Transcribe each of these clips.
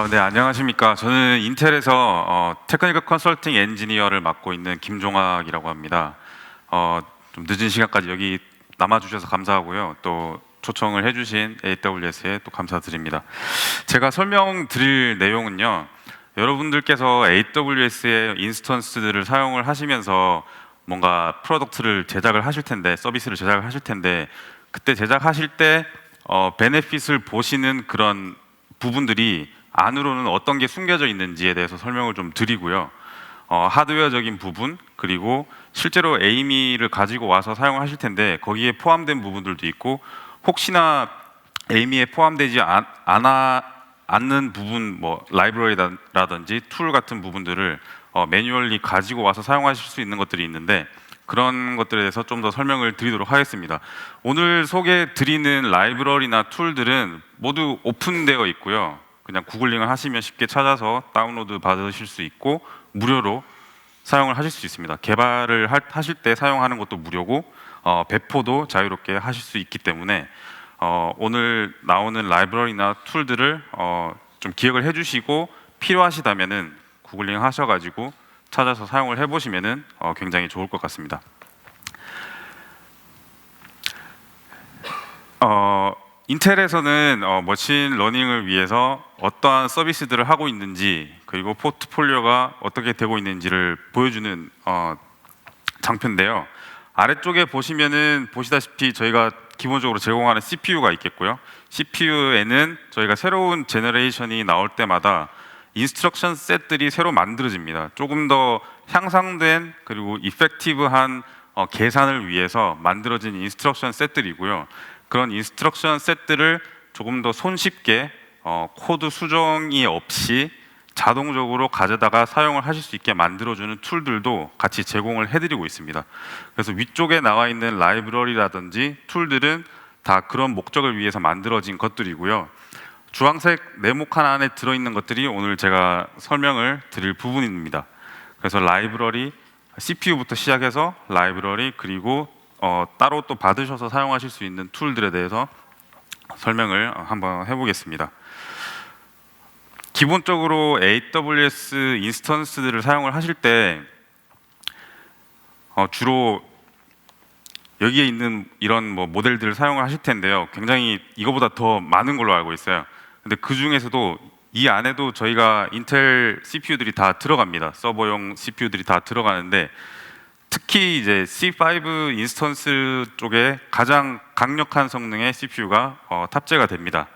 네, 안녕하십니까. 저는 인텔에서 테크니컬 컨설팅 엔지니어를 맡고 있는 김종학이라고 합니다. 좀 늦은 시간까지 여기 남아주셔서 감사하고요. 또 초청을 해주신 AWS에 또 감사드립니다. 제가 설명드릴 내용은요. 여러분들께서 AWS의 인스턴스들을 사용을 하시면서 뭔가 프로덕트를 제작을 하실 텐데, 서비스를 제작을 하실 텐데, 그때 제작하실 때 베네핏을 보시는 그런 부분들이 안으로는 어떤 게 숨겨져 있는지에 대해서 설명을 좀 드리고요. 하드웨어적인 부분, 그리고 실제로 에이미를 가지고 와서 사용하실 텐데 거기에 포함된 부분들도 있고, 혹시나 에이미에 포함되지 않는 부분, 뭐 라이브러리라든지 툴 같은 부분들을 매뉴얼리 가지고 와서 사용하실 수 있는 것들이 있는데, 그런 것들에 대해서 좀 더 설명을 드리도록 하겠습니다. 오늘 소개해 드리는 라이브러리나 툴들은 모두 오픈되어 있고요. 그냥 구글링을 하시면 쉽게 찾아서 다운로드 받으실 수 있고 무료로 사용을 하실 수 있습니다. 개발을 하실 때 사용하는 것도 무료고 배포도 자유롭게 하실 수 있기 때문에 오늘 나오는 라이브러리나 툴들을 좀 기억을 해주시고 필요하시다면은 구글링 하셔가지고 찾아서 사용을 해보시면은 굉장히 좋을 것 같습니다. 인텔에서는 머신 러닝을 위해서 어떠한 서비스들을 하고 있는지, 그리고 포트폴리오가 어떻게 되고 있는지를 보여주는 장표인데요. 아래쪽에 보시면은 보시다시피 저희가 기본적으로 제공하는 CPU가 있겠고요. CPU에는 저희가 새로운 제너레이션이 나올 때마다 인스트럭션 셋들이 새로 만들어집니다. 조금 더 향상된 그리고 이펙티브한 계산을 위해서 만들어진 인스트럭션 셋들이고요. 그런 인스트럭션 셋들을 조금 더 손쉽게 코드 수정이 없이 자동적으로 가져다가 사용을 하실 수 있게 만들어주는 툴들도 같이 제공을 해드리고 있습니다. 그래서 위쪽에 나와 있는 라이브러리라든지 툴들은 다 그런 목적을 위해서 만들어진 것들이고요. 주황색 네모칸 안에 들어있는 것들이 오늘 제가 설명을 드릴 부분입니다. 그래서 라이브러리, CPU부터 시작해서 라이브러리, 그리고 따로 또 받으셔서 사용하실 수 있는 툴들에 대해서 설명을 한번 해보겠습니다. 기본적으로 AWS 인스턴스들을 사용을 하실 때 주로 여기에 있는 이런 모델들을 사용을 하실 텐데요. 굉장히 이거보다 더 많은 걸로 알고 있어요. 근데 그 중에서도 이 안에도 저희가 인텔 CPU들이 다 들어갑니다. 서버용 CPU들이 다 들어가는데, 특히 이제 C5 인스턴스 쪽에 가장 강력한 성능의 CPU가 탑재가 됩니다.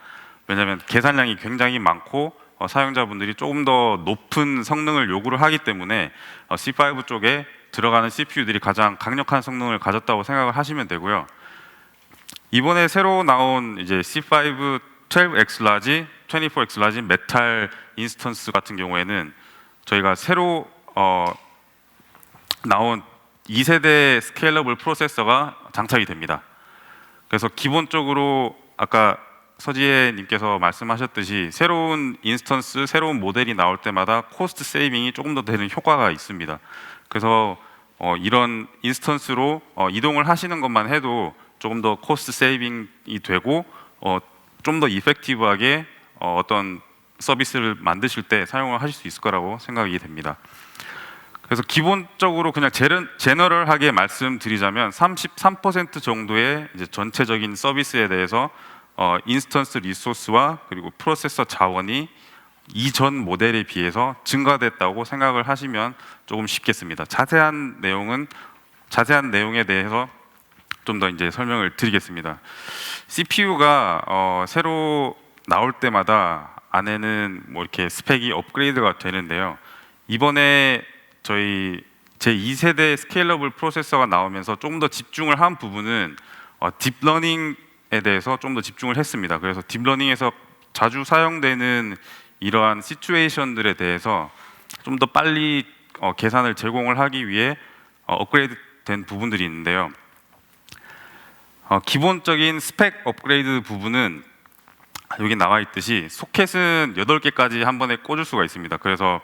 왜냐하면 계산량이 굉장히 많고 사용자분들이 조금 더 높은 성능을 요구를 하기 때문에 C5 쪽에 들어가는 CPU들이 가장 강력한 성능을 가졌다고 생각을 하시면 되고요. 이번에 새로 나온 이제 C5 12X 라지, 24X 라지 메탈 인스턴스 같은 경우에는 저희가 새로 나온 2세대 스케일러블 프로세서가 장착이 됩니다. 그래서 기본적으로 아까 서지혜 님께서 말씀하셨듯이 새로운 인스턴스, 새로운 모델이 나올 때마다 코스트 세이빙이 조금 더 되는 효과가 있습니다. 그래서 이런 인스턴스로 이동을 하시는 것만 해도 조금 더 코스트 세이빙이 되고 좀 더 이펙티브하게 어떤 서비스를 만드실 때 사용을 하실 수 있을 거라고 생각이 됩니다. 그래서 기본적으로 그냥 제너럴하게 말씀드리자면 33% 정도의 이제 전체적인 서비스에 대해서 인스턴스 리소스와 그리고 프로세서 자원이 이전 모델에 비해서 증가됐다고 생각을 하시면 조금 쉽겠습니다. 자세한 내용에 대해서 좀 더 이제 설명을 드리겠습니다. CPU가 새로 나올 때마다 안에는 뭐 이렇게 스펙이 업그레이드가 되는데요. 이번에 저희 제2세대 스케일러블 프로세서가 나오면서 조금 더 집중을 한 부분은 딥러닝에 대해서 좀 더 집중을 했습니다. 그래서 딥러닝에서 자주 사용되는 이러한 시츄에이션들에 대해서 좀 더 빨리 계산을 제공을 하기 위해 업그레이드 된 부분들이 있는데요. 기본적인 스펙 업그레이드 부분은 여기 나와 있듯이 소켓은 8개까지 한 번에 꽂을 수가 있습니다. 그래서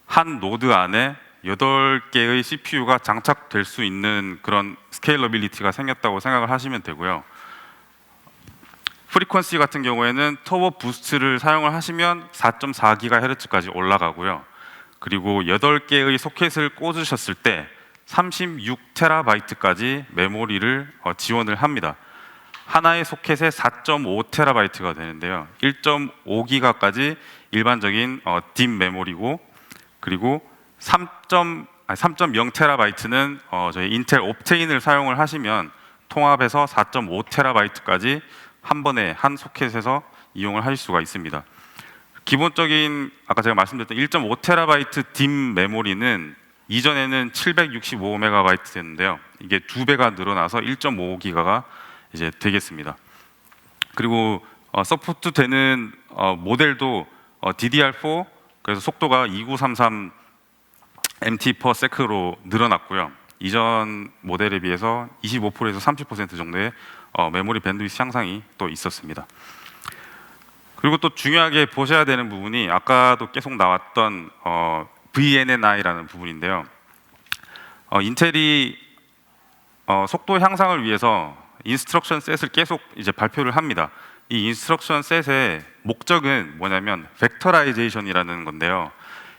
한 노드 안에 8개의 CPU가 장착될 수 있는 그런 스케일러빌리티가 생겼다고 생각을 하시면 되고요. 프리퀀시 같은 경우에는 터보 부스트를 사용을 하시면 4.4GHz까지 올라가고요. 그리고 8개의 소켓을 꽂으셨을 때 36TB까지 메모리를 지원을 합니다. 하나의 소켓에 4.5TB가 되는데요. 1.5기가까지 일반적인 딥 메모리고, 그리고 3.0TB는 저희 인텔 옵테인을 사용을 하시면 통합해서 4.5TB까지 한 번에 한 소켓에서 이용을 하실 수가 있습니다. 기본적인 아까 제가 말씀드렸던 1.5TB 딥 메모리는 이전에는 765MB였는데요. 이게 2배가 늘어나서 1.5기가가 이제 되겠습니다. 그리고 서포트 되는 모델도 DDR4, 그래서 속도가 2933 MT/s로 늘어났고요. 이전 모델에 비해서 25%에서 30% 정도의 메모리 밴드위스 향상이 또 있었습니다. 그리고 또 중요하게 보셔야 되는 부분이 아까도 계속 나왔던 VNNI라는 부분인데요. 인텔이 속도 향상을 위해서 인스트럭션 셋을 계속 이제 발표를 합니다. 이 인스트럭션 셋의 목적은 뭐냐면 벡터라이제이션이라는 건데요.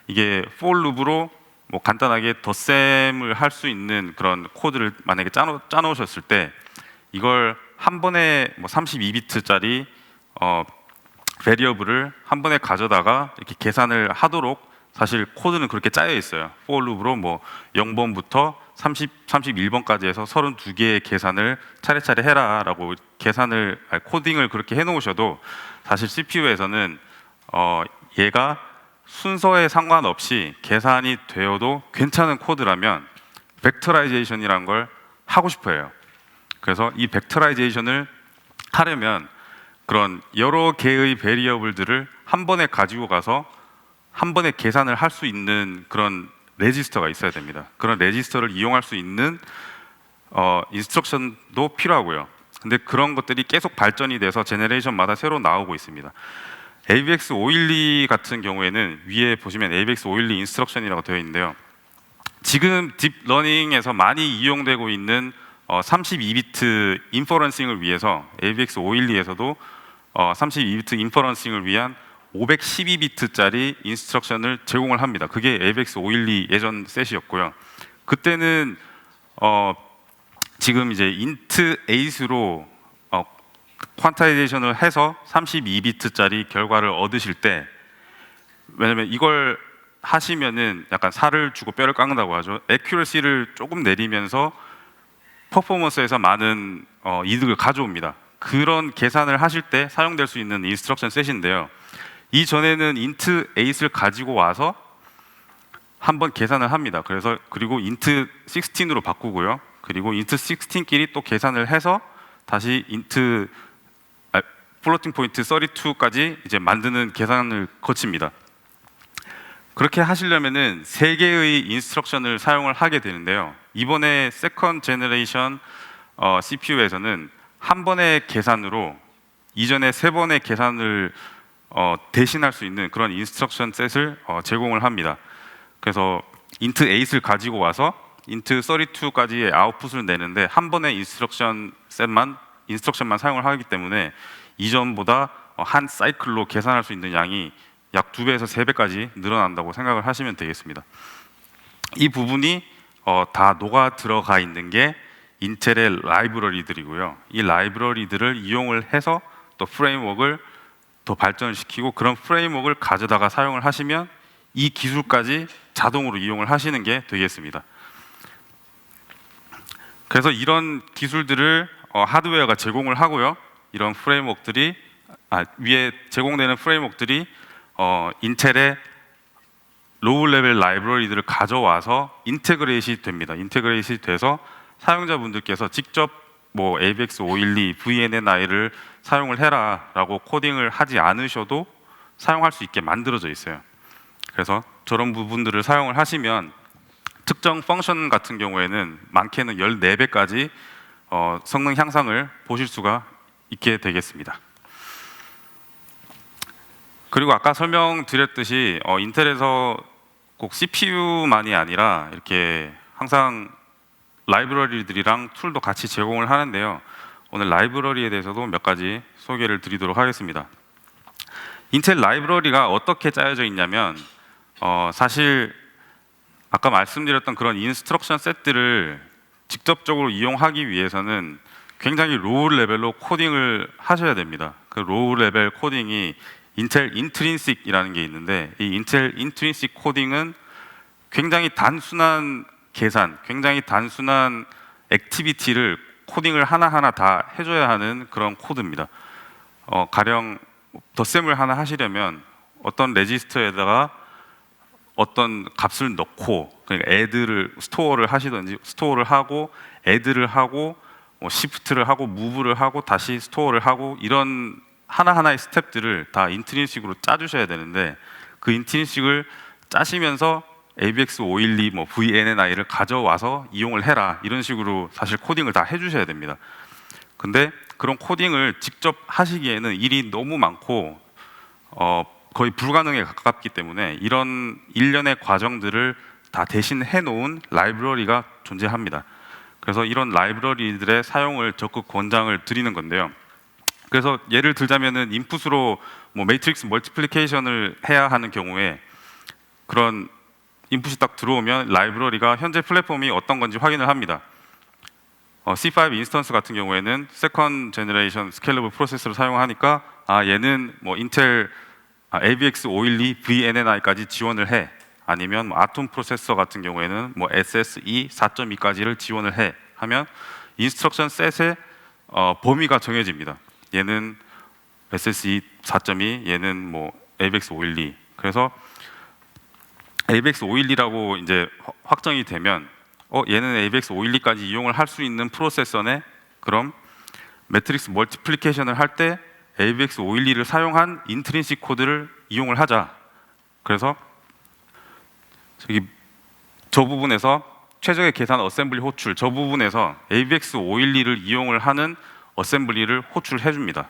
이게 for loop으로 뭐 간단하게 덧셈을 할 수 있는 그런 코드를 만약에 짜놓으셨을 때 이걸 한 번에 뭐 32비트짜리 베리어블을 한 번에 가져다가 이렇게 계산을 하도록 사실 코드는 그렇게 짜여 있어요. for loop으로 뭐 0번부터 31번까지 해서 32개의 계산을 차례차례 해라라고 코딩을 그렇게 해놓으셔도 사실 CPU에서는 얘가 순서에 상관없이 계산이 되어도 괜찮은 코드라면 벡터라이제이션이라는 걸 하고 싶어요. 그래서 이 벡터라이제이션을 하려면 그런 여러 개의 베리어블들을 한 번에 가지고 가서 한 번에 계산을 할 수 있는 그런 레지스터가 있어야 됩니다. 그런 레지스터를 이용할 수 있는 인스트럭션도 필요하고요. 근데 그런 것들이 계속 발전이 돼서 제너레이션마다 새로 나오고 있습니다. AVX 512 같은 경우에는 위에 보시면 AVX 512 인스트럭션이라고 되어 있는데요. 지금 딥러닝에서 많이 이용되고 있는 32비트 인퍼런싱을 위해서 AVX 512에서도 32비트 인퍼런싱을 위한 512비트짜리 인스트럭션을 제공을 합니다. 그게 AVX 512 예전 셋이었고요. 그때는 지금 이제 인트 8으로 퀀타이제이션을 해서 32비트짜리 결과를 얻으실 때, 왜냐면 이걸 하시면은 약간 살을 주고 뼈를 깎는다고 하죠. 애큐러시를 조금 내리면서 퍼포먼스에서 많은 이득을 가져옵니다. 그런 계산을 하실 때 사용될 수 있는 인스트럭션 셋인데요. 이전에는 인트 8을 가지고 와서 한번 계산을 합니다. 그리고 인트 16으로 바꾸고요. 그리고 인트 16끼리 또 계산을 해서 다시 플로팅 포인트 32까지 이제 만드는 계산을 거칩니다. 그렇게 하시려면은 3개의 인스트럭션을 사용을 하게 되는데요. 이번에 세컨드 제너레이션 CPU에서는 한 번의 계산으로 이전에 3번의 계산을 대신할 수 있는 그런 인스트럭션 셋을 제공을 합니다. 그래서 인트 8을 가지고 와서 인트 32까지의 아웃풋을 내는데 한 번의 인스트럭션만 사용을 하기 때문에 이전보다 한 사이클로 계산할 수 있는 양이 약 2배에서 3배까지 늘어난다고 생각을 하시면 되겠습니다. 이 부분이 다 녹아 들어가 있는 게 인텔의 라이브러리들이고요. 이 라이브러리들을 이용을 해서 또 프레임워크를 더 발전시키고 그런 프레임워크를 가져다가 사용을 하시면 이 기술까지 자동으로 이용을 하시는 게 되겠습니다. 그래서 이런 기술들을 하드웨어가 제공을 하고요. 이런 프레임워크들이 위에 제공되는 프레임워크들이 인텔의 로우 레벨 라이브러리들을 가져와서 인테그레이션이 됩니다. 인테그레이션이 돼서 사용자분들께서 직접 뭐 AVX 512, VNNI를 사용을 해라라고 코딩을 하지 않으셔도 사용할 수 있게 만들어져 있어요. 그래서 저런 부분들을 사용을 하시면 특정 펑션 같은 경우에는 많게는 14배까지 성능 향상을 보실 수가 있게 되겠습니다. 그리고 아까 설명드렸듯이 인텔에서 꼭 CPU만이 아니라 이렇게 항상 라이브러리들이랑 툴도 같이 제공을 하는데요. 오늘 라이브러리에 대해서도 몇 가지 소개를 드리도록 하겠습니다. 인텔 라이브러리가 어떻게 짜여져 있냐면 사실 아까 말씀드렸던 그런 인스트럭션 셋들을 직접적으로 이용하기 위해서는 굉장히 로우 레벨로 코딩을 하셔야 됩니다. 그 로우 레벨 코딩이 인텔 인트린식이라는 게 있는데, 이 인텔 인트린식 코딩은 굉장히 단순한 계산, 굉장히 단순한 액티비티를 코딩을 하나하나 다 해줘야 하는 그런 코드입니다. 가령 덧셈을 하나 하시려면 어떤 레지스터에다가 어떤 값을 넣고, 그러니까 add를 스토어를 하시든지, 스토어를 하고 add를 하고 시프트를 하고 무브를 하고 다시 스토어를 하고, 이런 하나하나의 스텝들을 다 인트린식으로 짜주셔야 되는데, 그 인트린식을 짜시면서 AVX512 VNNI를 가져와서 이용을 해라, 이런 식으로 사실 코딩을 다 해주셔야 됩니다. 근데 그런 코딩을 직접 하시기에는 일이 너무 많고 거의 불가능에 가깝기 때문에 이런 일련의 과정들을 다 대신 해놓은 라이브러리가 존재합니다. 그래서 이런 라이브러리들의 사용을 적극 권장을 드리는 건데요. 그래서 예를 들자면은 인풋으로 매트릭스 멀티플리케이션을 해야 하는 경우에 그런 인풋이 딱 들어오면 라이브러리가 현재 플랫폼이 어떤 건지 확인을 합니다. C5 인스턴스 같은 경우에는 세컨드 제너레이션 스케일러블 프로세서를 사용하니까 얘는 인텔 AVX512 VNNI까지 지원을 해, 아니면 아톰 프로세서 같은 경우에는 SSE 4.2까지를 지원을 해 하면 인스트럭션 셋의 범위가 정해집니다. 얘는 SSE 4.2, 얘는 AVX512. 그래서 AVX512라고 이제 확정이 되면 얘는 AVX512까지 이용을 할 수 있는 프로세서네, 그럼 매트릭스 멀티플리케이션을 할 때 AVX512를 사용한 인트린식 코드를 이용을 하자. 그래서 저 부분에서 최적의 계산 어셈블리 호출, 저 부분에서 AVX512를 이용을 하는 어셈블리를 호출해 줍니다.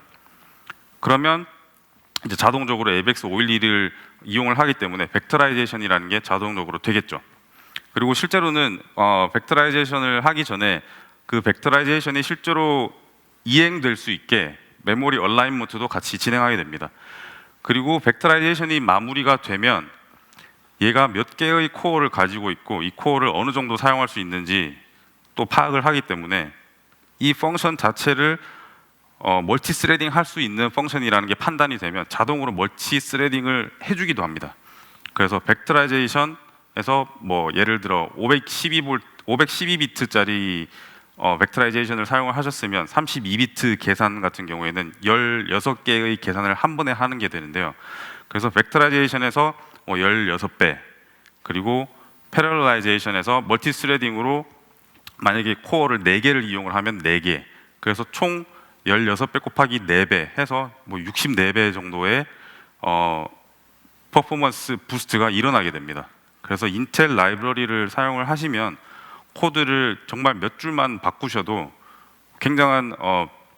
그러면 이제 자동적으로 AVX512를 이용을 하기 때문에 벡터라이제이션이라는 게 자동적으로 되겠죠. 그리고 실제로는 벡터라이제이션을 하기 전에 그 벡터라이제이션이 실제로 이행될 수 있게 메모리 얼라인먼트도 같이 진행하게 됩니다. 그리고 벡터라이제이션이 마무리가 되면 얘가 몇 개의 코어를 가지고 있고 이 코어를 어느 정도 사용할 수 있는지 또 파악을 하기 때문에 이 펑션 자체를 멀티 스레딩 할 수 있는 펑션이라는 게 판단이 되면 자동으로 멀티 스레딩을 해주기도 합니다. 그래서 벡터라이제이션에서 예를 들어 512비트짜리 벡터라이제이션을 사용을 하셨으면 32비트 계산 같은 경우에는 16개의 계산을 한 번에 하는 게 되는데요. 그래서 벡터라이제이션에서 16배, 그리고 패러럴라이제이션에서 멀티 스레딩으로 만약에 코어를 4개를 이용을 하면 4개, 그래서 총 16배 곱하기 4배 해서 64배 정도의 퍼포먼스 부스트가 일어나게 됩니다. 그래서 인텔 라이브러리를 사용을 하시면 코드를 정말 몇 줄만 바꾸셔도 굉장한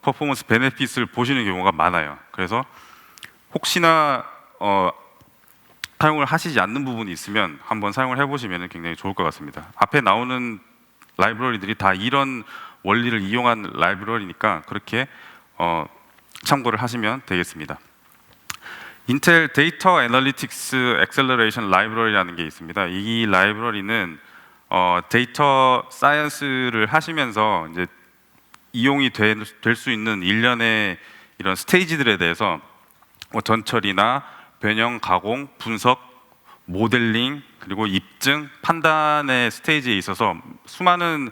퍼포먼스 베네핏을 보시는 경우가 많아요. 그래서 혹시나 사용을 하시지 않는 부분이 있으면 한번 사용을 해보시면 굉장히 좋을 것 같습니다. 앞에 나오는 라이브러리들이 다 이런 원리를 이용한 라이브러리니까 그렇게 참고를 하시면 되겠습니다. 인텔 데이터 애널리틱스 엑셀러레이션 라이브러리라는 게 있습니다. 이 라이브러리는 데이터 사이언스를 하시면서 이제 이용이 될 수 있는 일련의 이런 스테이지들에 대해서 전처리나 변형, 가공, 분석, 모델링, 그리고 입증, 판단의 스테이지에 있어서 수많은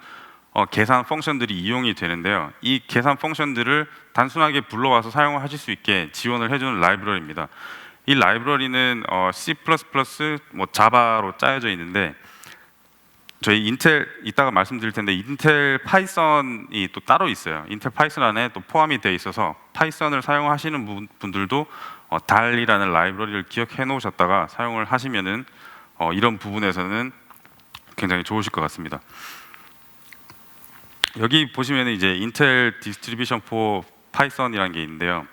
계산 펑션들이 이용이 되는데요. 이 계산 펑션들을 단순하게 불러와서 사용을 하실 수 있게 지원을 해주는 라이브러리입니다. 이 라이브러리는 C++, 자바로 짜여져 있는데 저희 인텔 이따가 말씀드릴 텐데 인텔 파이썬이 또 따로 있어요. 인텔 파이썬 안에 또 포함이 되어 있어서 파이썬을 사용하시는 분들도 달이라는 라이브러리를 기억해 놓으셨다가 사용을 하시면은 이런 부분에서는 굉장히 좋으실 것 같습니다. 여기 보시면 이제 인텔 디스트리뷰션 포 파이썬이라는 게 있는데요.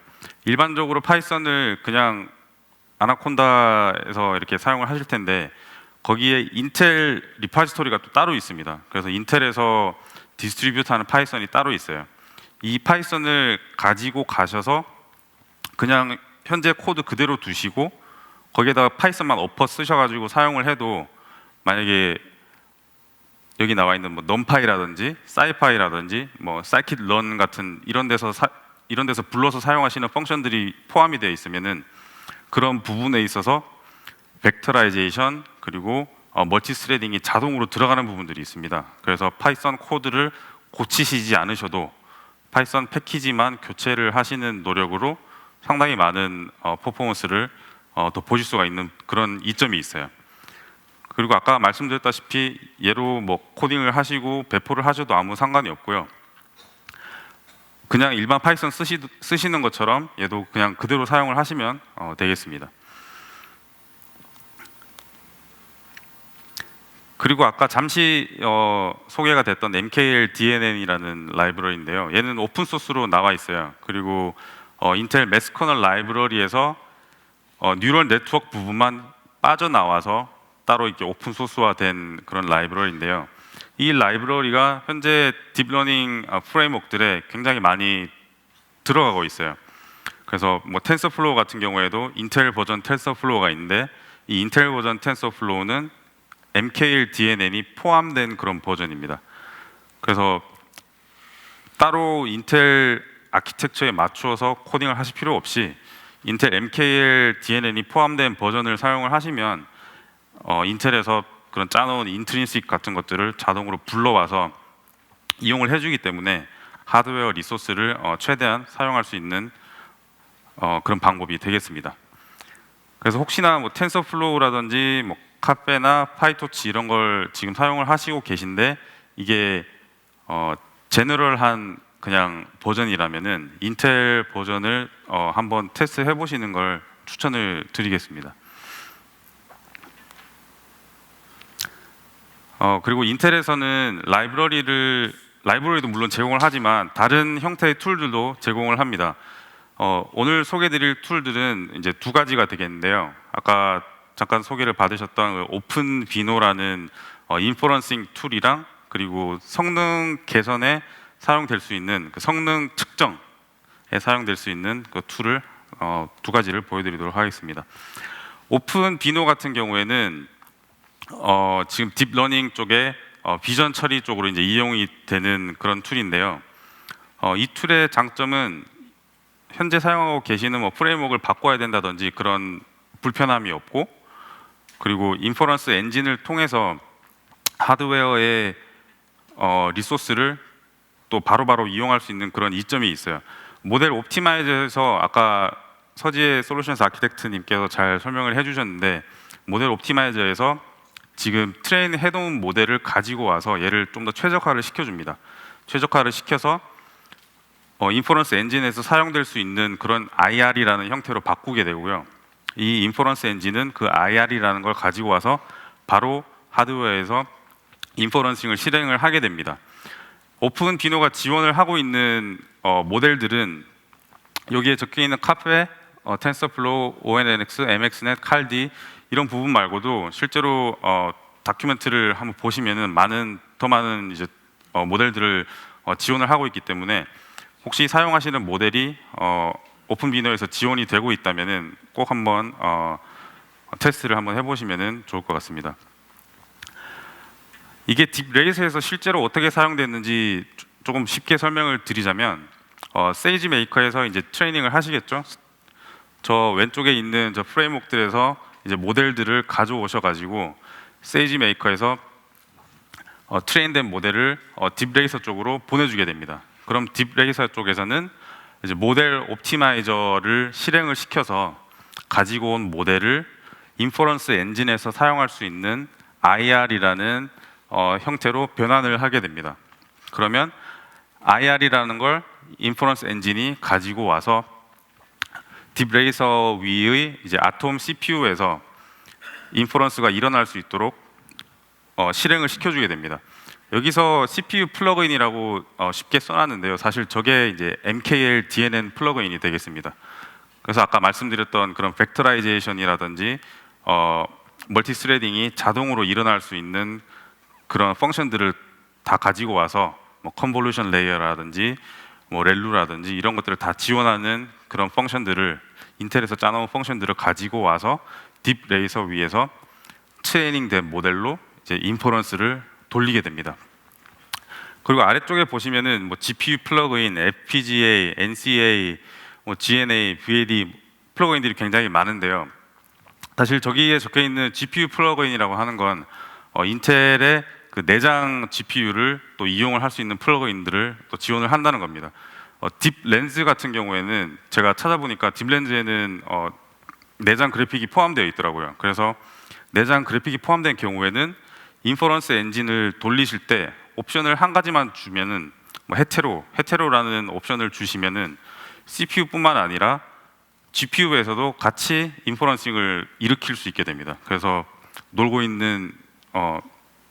일반적으로 파이썬을 그냥 아나콘다에서 이렇게 사용을 하실 텐데 거기에 인텔 리파지토리가 또 따로 있습니다. 그래서 인텔에서 디스트리뷰트하는 파이썬이 따로 있어요. 이 파이썬을 가지고 가셔서 그냥 현재 코드 그대로 두시고 거기에다가 파이썬만 엎어 쓰셔가지고 사용을 해도 만약에 여기 나와 있는 뭐 넘파이라든지 사이파이라든지 뭐 scikit-learn 같은 이런 데서 불러서 사용하시는 펑션들이 포함이 되어 있으면은 그런 부분에 있어서 벡터라이제이션 그리고 멀티 스레딩이 자동으로 들어가는 부분들이 있습니다. 그래서 파이썬 코드를 고치시지 않으셔도 파이썬 패키지만 교체를 하시는 노력으로 상당히 많은 퍼포먼스를 더 보실 수가 있는 그런 이점이 있어요. 그리고 아까 말씀드렸다시피 얘로 뭐 코딩을 하시고 배포를 하셔도 아무 상관이 없고요. 그냥 일반 파이썬 쓰시는 것처럼 얘도 그냥 그대로 사용을 하시면 되겠습니다. 그리고 아까 잠시 소개가 됐던 MKL-DNN이라는 라이브러리인데요. 얘는 오픈 소스로 나와 있어요. 그리고 인텔 매스 커널 라이브러리에서 뉴럴 네트워크 부분만 빠져나와서 따로 이렇게 오픈 소스화된 그런 라이브러리인데요. 이 라이브러리가 현재 딥러닝 프레임워크들에 굉장히 많이 들어가고 있어요. 그래서 뭐 텐서플로우 같은 경우에도 인텔 버전 텐서플로우가 있는데 이 인텔 버전 텐서플로우는 MKL-DNN이 포함된 그런 버전입니다. 그래서 따로 인텔 아키텍처에 맞추어서 코딩을 하실 필요 없이 인텔 MKL-DNN이 포함된 버전을 사용을 하시면 인텔에서 그런 짜놓은 인트린식 같은 것들을 자동으로 불러와서 이용을 해주기 때문에 하드웨어 리소스를 최대한 사용할 수 있는 그런 방법이 되겠습니다. 그래서 혹시나 뭐 텐서플로우라든지 뭐 카페나 파이토치 이런 걸 지금 사용을 하시고 계신데 이게 제너럴한 그냥 버전이라면은 인텔 버전을 한번 테스트 해보시는 걸 추천을 드리겠습니다. 그리고 인텔에서는 라이브러리도 물론 제공을 하지만 다른 형태의 툴들도 제공을 합니다. 오늘 소개드릴 툴들은 이제 두 가지가 되겠는데요. 아까 잠깐 소개를 받으셨던 오픈 비노라는 인퍼런싱 툴이랑 그리고 성능 개선에 사용될 수 있는 그 성능 측정에 사용될 수 있는 그 툴을 두 가지를 보여드리도록 하겠습니다. 오픈 비노 같은 경우에는 지금 딥러닝 쪽에 비전 처리 쪽으로 이제 이용이 되는 그런 툴인데요. 이 툴의 장점은 현재 사용하고 계시는 뭐 프레임워크를 바꿔야 된다든지 그런 불편함이 없고, 그리고 인퍼런스 엔진을 통해서 하드웨어의 리소스를 또 바로바로 이용할 수 있는 그런 이점이 있어요. 모델 옵티마이저에서 아까 서지혜 솔루션스 아키텍트님께서 잘 설명을 해주셨는데, 모델 옵티마이저에서 지금 트레인 해놓은 모델을 가지고 와서 얘를 좀 더 최적화를 시켜줍니다. 최적화를 시켜서 인퍼런스 엔진에서 사용될 수 있는 그런 IR이라는 형태로 바꾸게 되고요. 이 인퍼런스 엔진은 그 IR이라는 걸 가지고 와서 바로 하드웨어에서 인퍼런싱을 실행을 하게 됩니다. 오픈 비노가 지원을 하고 있는 모델들은 여기에 적혀 있는 카페, 텐서플로우, ONNX, MXNet, 칼디 이런 부분 말고도 실제로 다큐멘트를 한번 보시면은 더 많은 이제 모델들을 지원을 하고 있기 때문에 혹시 사용하시는 모델이 오픈 비노에서 지원이 되고 있다면은 꼭 한번 테스트를 한번 해보시면은 좋을 것 같습니다. 이게 딥레이스에서 실제로 어떻게 사용됐는지 조금 쉽게 설명을 드리자면, 세이지 메이커에서 이제 트레이닝을 하시겠죠. 저 왼쪽에 있는 저 프레임워크들에서 이제 모델들을 가져오셔가지고 세이지 메이커에서 트레인된 모델을 딥레이서 쪽으로 보내주게 됩니다. 그럼 딥레이서 쪽에서는 이제 모델 옵티마이저를 실행을 시켜서 가지고 온 모델을 인퍼런스 엔진에서 사용할 수 있는 IR이라는 형태로 변환을 하게 됩니다. 그러면 IR이라는 걸 인퍼런스 엔진이 가지고 와서 딥레이서 위의 이제 아톰 CPU에서 인퍼런스가 일어날 수 있도록 실행을 시켜주게 됩니다. 여기서 CPU 플러그인이라고 쉽게 써놨는데요. 사실 저게 이제 MKL-DNN 플러그인이 되겠습니다. 그래서 아까 말씀드렸던 그런 벡터라이제이션이라든지 멀티 스레딩이 자동으로 일어날 수 있는 그런 펑션들을 다 가지고 와서 뭐 컨볼루션 레이어라든지 뭐 렐루라든지 이런 것들을 다 지원하는 그런 펑션들을 인텔에서 짜놓은 펑션들을 가지고 와서 딥 레이서 위에서 트레이닝된 모델로 이제 인퍼런스를 돌리게 됩니다. 그리고 아래쪽에 보시면은 뭐 GPU 플러그인, FPGA, NCA, 뭐 GNA, VAD 플러그인들이 굉장히 많은데요. 사실 저기에 적혀 있는 GPU 플러그인이라고 하는 건 인텔의 그 내장 GPU를 또 이용을 할 수 있는 플러그인들을 또 지원을 한다는 겁니다. 딥 렌즈 같은 경우에는 제가 찾아보니까 딥 렌즈에는 내장 그래픽이 포함되어 있더라고요. 그래서 내장 그래픽이 포함된 경우에는 인퍼런스 엔진을 돌리실 때 옵션을 한 가지만 주면은 뭐 헤테로라는 옵션을 주시면은 CPU뿐만 아니라 GPU에서도 같이 인퍼런싱을 일으킬 수 있게 됩니다. 그래서 놀고 있는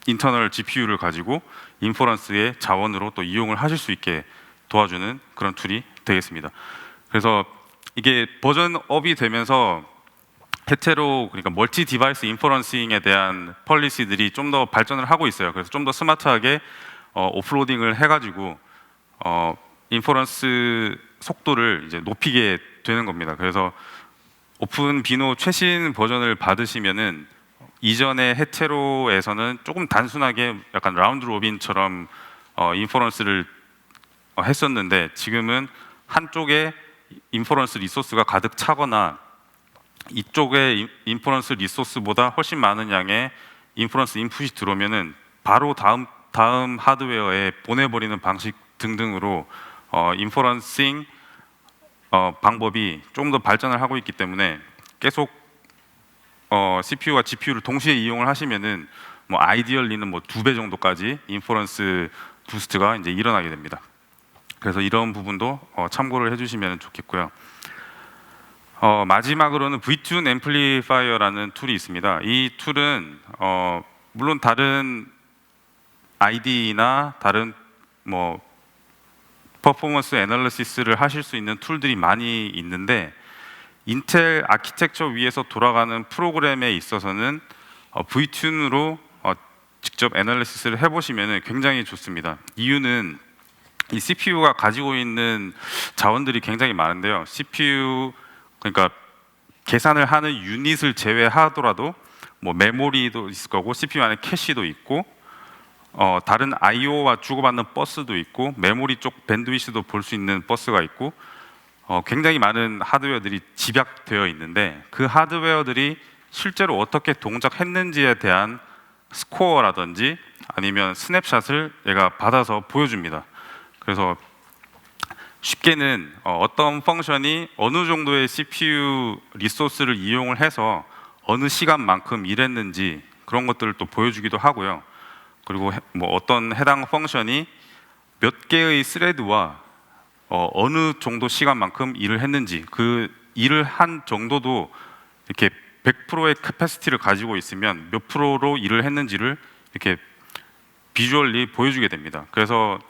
인터널 GPU를 가지고 인퍼런스의 자원으로 또 이용을 하실 수 있게 도와주는 그런 툴이 되겠습니다. 그래서 이게 버전업이 되면서 헤테로, 그러니까 멀티 디바이스 인퍼런싱에 대한 폴리시들이 좀 더 발전을 하고 있어요. 그래서 좀 더 스마트하게 오프로딩을 해가지고 인퍼런스 속도를 이제 높이게 되는 겁니다. 그래서 오픈 비노 최신 버전을 받으시면은 이전의 헤테로에서는 조금 단순하게 약간 라운드 로빈처럼 인퍼런스를 했었는데, 지금은 한쪽에 인퍼런스 리소스가 가득 차거나 이쪽에 인퍼런스 리소스보다 훨씬 많은 양의 인퍼런스 인풋이 들어오면은 바로 다음 하드웨어에 보내버리는 방식 등등으로 인퍼런싱 방법이 조금 더 발전을 하고 있기 때문에 계속 CPU와 GPU를 동시에 이용을 하시면은 뭐 아이디얼리는 뭐 2배 정도까지 인퍼런스 부스트가 이제 일어나게 됩니다. 그래서 이런 부분도 참고를 해주시면 좋겠고요. 마지막으로는 Vtune 앰플리파이어라는 툴이 있습니다. 이 툴은 물론 다른 IDE나 다른 뭐 퍼포먼스 애널리시스를 하실 수 있는 툴들이 많이 있는데, 인텔 아키텍처 위에서 돌아가는 프로그램에 있어서는 Vtune으로 직접 애널리시스를 해보시면 굉장히 좋습니다. 이유는 이 CPU가 가지고 있는 자원들이 굉장히 많은데요. CPU, 그러니까 계산을 하는 유닛을 제외하더라도 뭐 메모리도 있을 거고 CPU 안에 캐시도 있고 다른 I/O와 주고받는 버스도 있고 메모리 쪽 밴드위스도 볼 수 있는 버스가 있고 굉장히 많은 하드웨어들이 집약되어 있는데, 그 하드웨어들이 실제로 어떻게 동작했는지에 대한 스코어라든지 아니면 스냅샷을 얘가 받아서 보여줍니다. 그래서 쉽게는 어떤 펑션이 어느 정도의 CPU 리소스를 이용을 해서 어느 시간만큼 일했는지 그런 것들을 또 보여주기도 하고요. 그리고 뭐 어떤 해당 펑션이 몇 개의 스레드와 어느 정도 시간만큼 일을 했는지, 그 일을 한 정도도 이렇게 100%의 캐패시티를 가지고 있으면 몇 프로로 일을 했는지를 이렇게 비주얼리 보여주게 됩니다. 그래서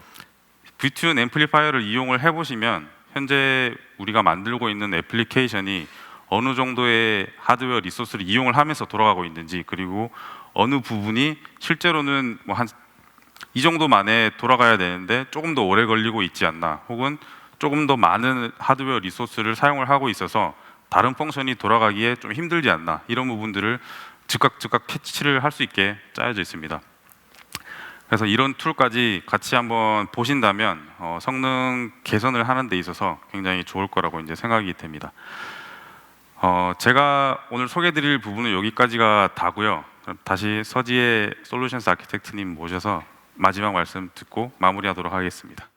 Vtune 앰플리파이어를 이용을 해보시면 현재 우리가 만들고 있는 애플리케이션이 어느 정도의 하드웨어 리소스를 이용을 하면서 돌아가고 있는지, 그리고 어느 부분이 실제로는 뭐 한 이 정도 만에 돌아가야 되는데 조금 더 오래 걸리고 있지 않나, 혹은 조금 더 많은 하드웨어 리소스를 사용을 하고 있어서 다른 펑션이 돌아가기에 좀 힘들지 않나, 이런 부분들을 즉각 캐치를 할 수 있게 짜여져 있습니다. 그래서 이런 툴까지 같이 한번 보신다면 성능 개선을 하는 데 있어서 굉장히 좋을 거라고 이제 생각이 됩니다. 제가 오늘 소개드릴 부분은 여기까지가 다고요. 그럼 다시 서지혜 솔루션스 아키텍트님 모셔서 마지막 말씀 듣고 마무리하도록 하겠습니다.